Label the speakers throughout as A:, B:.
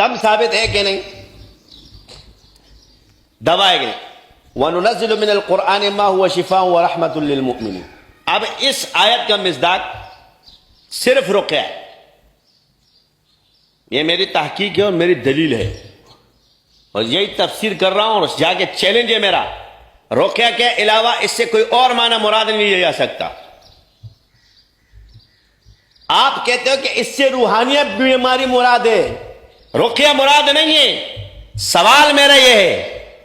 A: تب ثابت ہے کہ نہیں؟ دوائے گئے وَنُنَزِّلُ مِنَ الْقُرْآنِ مَا هُوَ شِفَاءٌ وَرَحْمَةٌ لِّلْمُؤْمِنِينَ۔ اب اس آیت کا مصداق صرف رقیہ ہے، یہ میری تحقیق ہے اور میری دلیل ہے، اور یہی تفسیر کر رہا ہوں، اور جا کے چیلنج ہے میرا، رقیہ کے علاوہ اس سے کوئی اور معنی مراد نہیں لیا جا سکتا۔ آپ کہتے ہو کہ اس سے روحانیت بیماری مراد ہے، رقیہ مراد نہیں ہے۔ سوال میرا یہ ہے،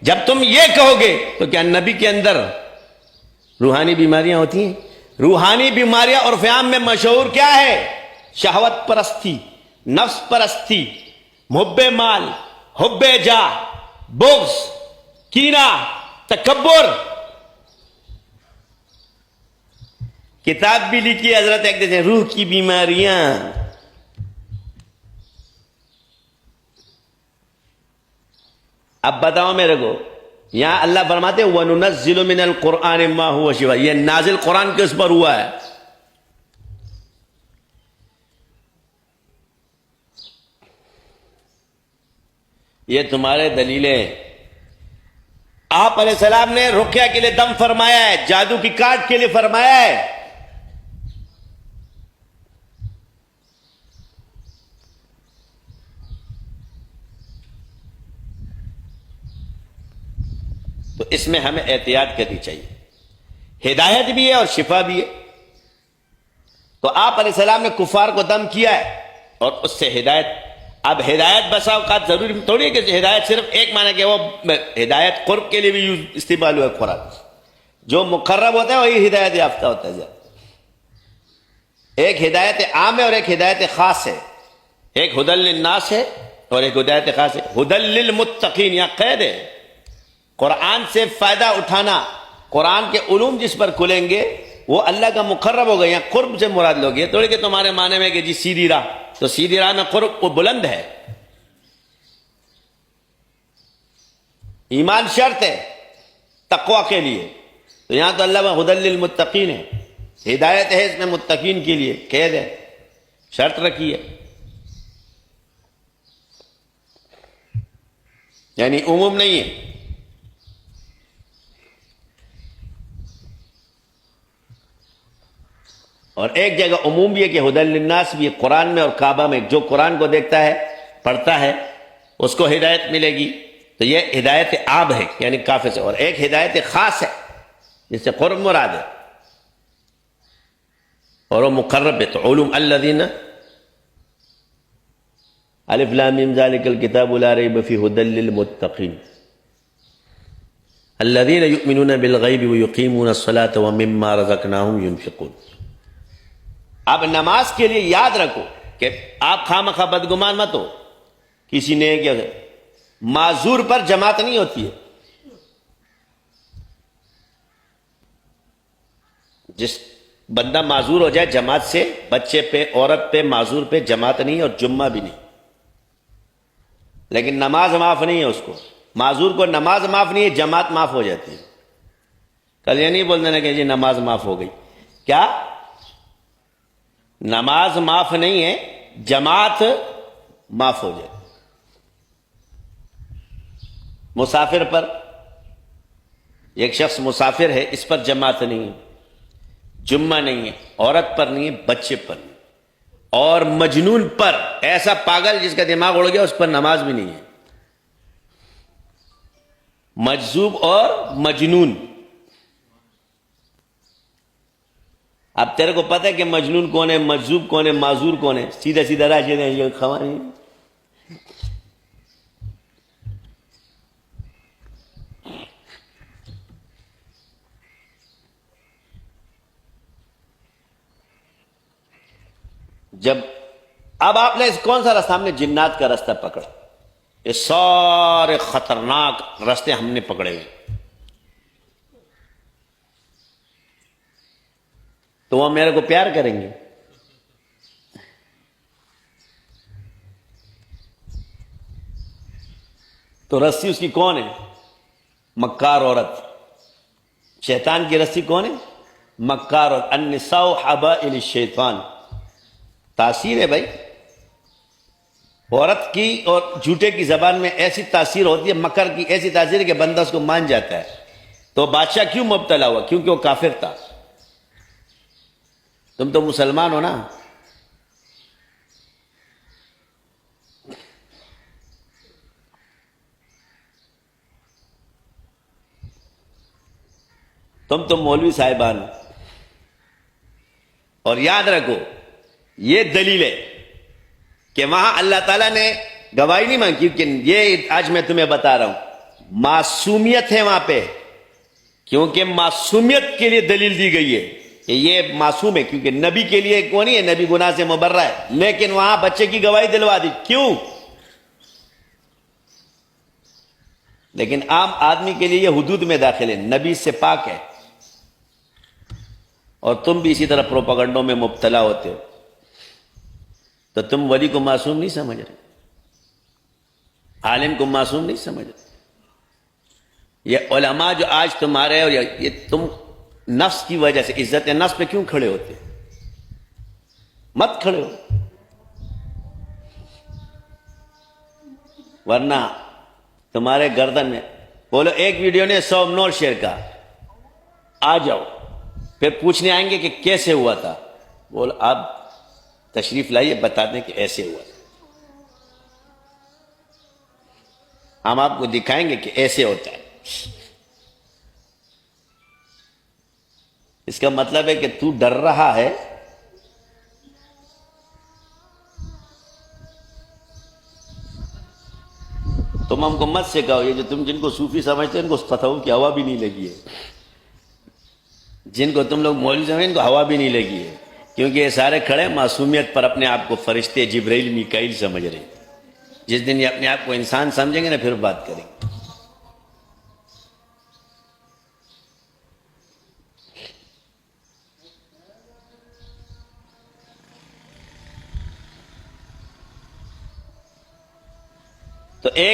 A: جب تم یہ کہو گے تو کیا نبی کے اندر روحانی بیماریاں ہوتی ہیں؟ روحانی بیماریاں عرف عام میں مشہور کیا ہے؟ شہوت پرستی، نفس پرستی، محب مال، حب جاہ، بغض، کینہ، تکبر۔ کتاب بھی لکھی حضرت ایک دیتے ہیں روح کی بیماریاں۔ اب بتاؤ میرے کو، یہاں اللہ فرماتے ہیں وَنُنَزِّلُ مِنَ الْقُرْآنِ مَا هُوَ شِفَاءٌ، یہ نازل قرآن کس پر ہوا ہے؟ یہ تمہارے دلیلیں۔ آپ علیہ السلام نے رقیہ کے لیے دم فرمایا ہے، جادو کی کاٹ کے لیے فرمایا ہے۔ تو اس میں ہمیں احتیاط کرنی چاہیے، ہدایت بھی ہے اور شفا بھی ہے۔ تو آپ علیہ السلام نے کفار کو دم کیا ہے اور اس سے ہدایت۔ اب ہدایت بسا اوقات ضروری تھوڑی ہے کہ ہدایت صرف ایک معنی کہ وہ ہدایت قرب کے لیے بھی استعمال ہوا ہے قرآن۔ جو مقرب ہوتا ہے وہی ہدایت یافتہ ہوتا ہے۔ ایک ہدایت عام ہے اور ایک ہدایت خاص ہے، ایک ہدی للناس ہے اور ایک ہدایت خاص ہے۔ ہدی للمتقین، یا قید ہے، قرآن سے فائدہ اٹھانا، قرآن کے علوم جس پر کھلیں گے وہ اللہ کا مقرب ہوگا، یا قرب سے مراد لوگ۔ یہ تھوڑی کہ تمہارے معنی میں کہ جی سیدھی راہ، تو سیدھی راہ میں قرب وہ بلند ہے، ایمان شرط ہے تقوی کے لیے۔ تو یہاں تو اللہ ہدی للمتقین ہے، ہدایت ہے اس میں متقین کے لیے، قید ہے، شرط رکھی ہے، یعنی عموم نہیں ہے۔ اور ایک جگہ عموم بھی ہے کہ ہدی للناس بھی ہے، قرآن میں اور کعبہ میں۔ جو قرآن کو دیکھتا ہے، پڑھتا ہے، اس کو ہدایت ملے گی۔ تو یہ ہدایت عام ہے یعنی کافر سے، اور ایک ہدایت خاص ہے جس سے قرب مراد ہے اور وہ مقرب ہے۔ تو علوم الذین الف لام میم ذالک الکتاب لا ریب فیہ ھدی للمتقین الذین یؤمنون بالغیب ویقیمون الصلاۃ ومما رزقناہم ینفقون۔ اب نماز کے لیے یاد رکھو کہ آپ خواہ بدگمان مت ہو، کسی نے کیا معذور پر جماعت نہیں ہوتی ہے۔ جس بندہ معذور ہو جائے جماعت سے، بچے پہ، عورت پہ، معذور پہ جماعت نہیں اور جمعہ بھی نہیں، لیکن نماز معاف نہیں ہے اس کو۔ معذور کو نماز معاف نہیں ہے، جماعت معاف ہو جاتی ہے۔ کل یہ نہیں بول دینا کہ جی نماز معاف ہو گئی، کیا نماز معاف نہیں ہے، جماعت معاف ہو جائے۔ مسافر پر، ایک شخص مسافر ہے، اس پر جماعت نہیں ہے، جمعہ نہیں ہے، عورت پر نہیں ہے، بچے پر نہیں، اور مجنون پر، ایسا پاگل جس کا دماغ اڑ گیا، اس پر نماز بھی نہیں ہے۔ مجذوب اور مجنون۔ اب تیرے کو پتہ ہے کہ مجنون کون ہے، مجذوب کون ہے، معذور کون ہے؟ سیدھا سیدھا راشد ہے یہ خوانی۔ جب اب آپ نے کون سا راستہ؟ ہم نے جنات کا راستہ پکڑا، یہ سارے خطرناک راستے ہم نے پکڑے ہوئے۔ تو وہ میرے کو پیار کریں گے؟ تو رسی اس کی کون ہے؟ مکار عورت۔ شیطان کی رسی کون ہے؟ مکار عورت۔ النساء حبائل الشیطان، تاثیر ہے بھائی۔ عورت کی اور جھوٹے کی زبان میں ایسی تاثیر ہوتی ہے، مکر کی ایسی تاثیر ہے کہ بندہ اس کو مان جاتا ہے. تو بادشاہ کیوں مبتلا ہوا؟ کیونکہ وہ کافر تھا. تم تو مسلمان ہو نا. تم تو مولوی صاحبان ہو. اور یاد رکھو یہ دلیل ہے کہ وہاں اللہ تعالیٰ نے گواہی نہیں مانگی، کیونکہ یہ آج میں تمہیں بتا رہا ہوں معصومیت ہے وہاں پہ، کیونکہ معصومیت کے لیے دلیل دی گئی ہے کہ یہ معصوم ہے، کیونکہ نبی کے لیے کون نہیں ہے، نبی گناہ سے مبرہ ہے. لیکن وہاں بچے کی گواہی دلوا دی. کیوں؟ لیکن عام آدمی کے لیے یہ حدود میں داخل ہے، نبی سے پاک ہے. اور تم بھی اسی طرح پروپیگنڈوں میں مبتلا ہوتے ہو. تو تم ولی کو معصوم نہیں سمجھ رہے، عالم کو معصوم نہیں سمجھ رہے. یہ علماء جو آج تمہارے اور یہ تم نفس کی وجہ سے عزت نفس پہ کیوں کھڑے ہوتے؟ مت کھڑے ہو، ورنہ تمہارے گردن میں بولو ایک ویڈیو نے 100 نور شیئر کا، آ جاؤ پھر پوچھنے آئیں گے کہ کیسے ہوا تھا. بولو آپ تشریف لائیے، بتا دیں کہ ایسے ہوا تھا. ہم آپ کو دکھائیں گے کہ ایسے ہوتا ہے. اس کا مطلب ہے کہ تو ڈر رہا ہے. تم ہم کو مت سکھاؤ. یہ جو تم جن کو صوفی سمجھتے ہیں ان کو فتحوں کی ہوا بھی نہیں لگی ہے. جن کو تم لوگ مولوی سمجھتے ہیں ان کو ہوا بھی نہیں لگی ہے، کیونکہ یہ سارے کھڑے معصومیت پر اپنے آپ کو فرشتے جبرائیل میکائیل سمجھ رہے ہیں. جس دن یہ اپنے آپ کو انسان سمجھیں گے نا پھر بات کریں گے. تو ایک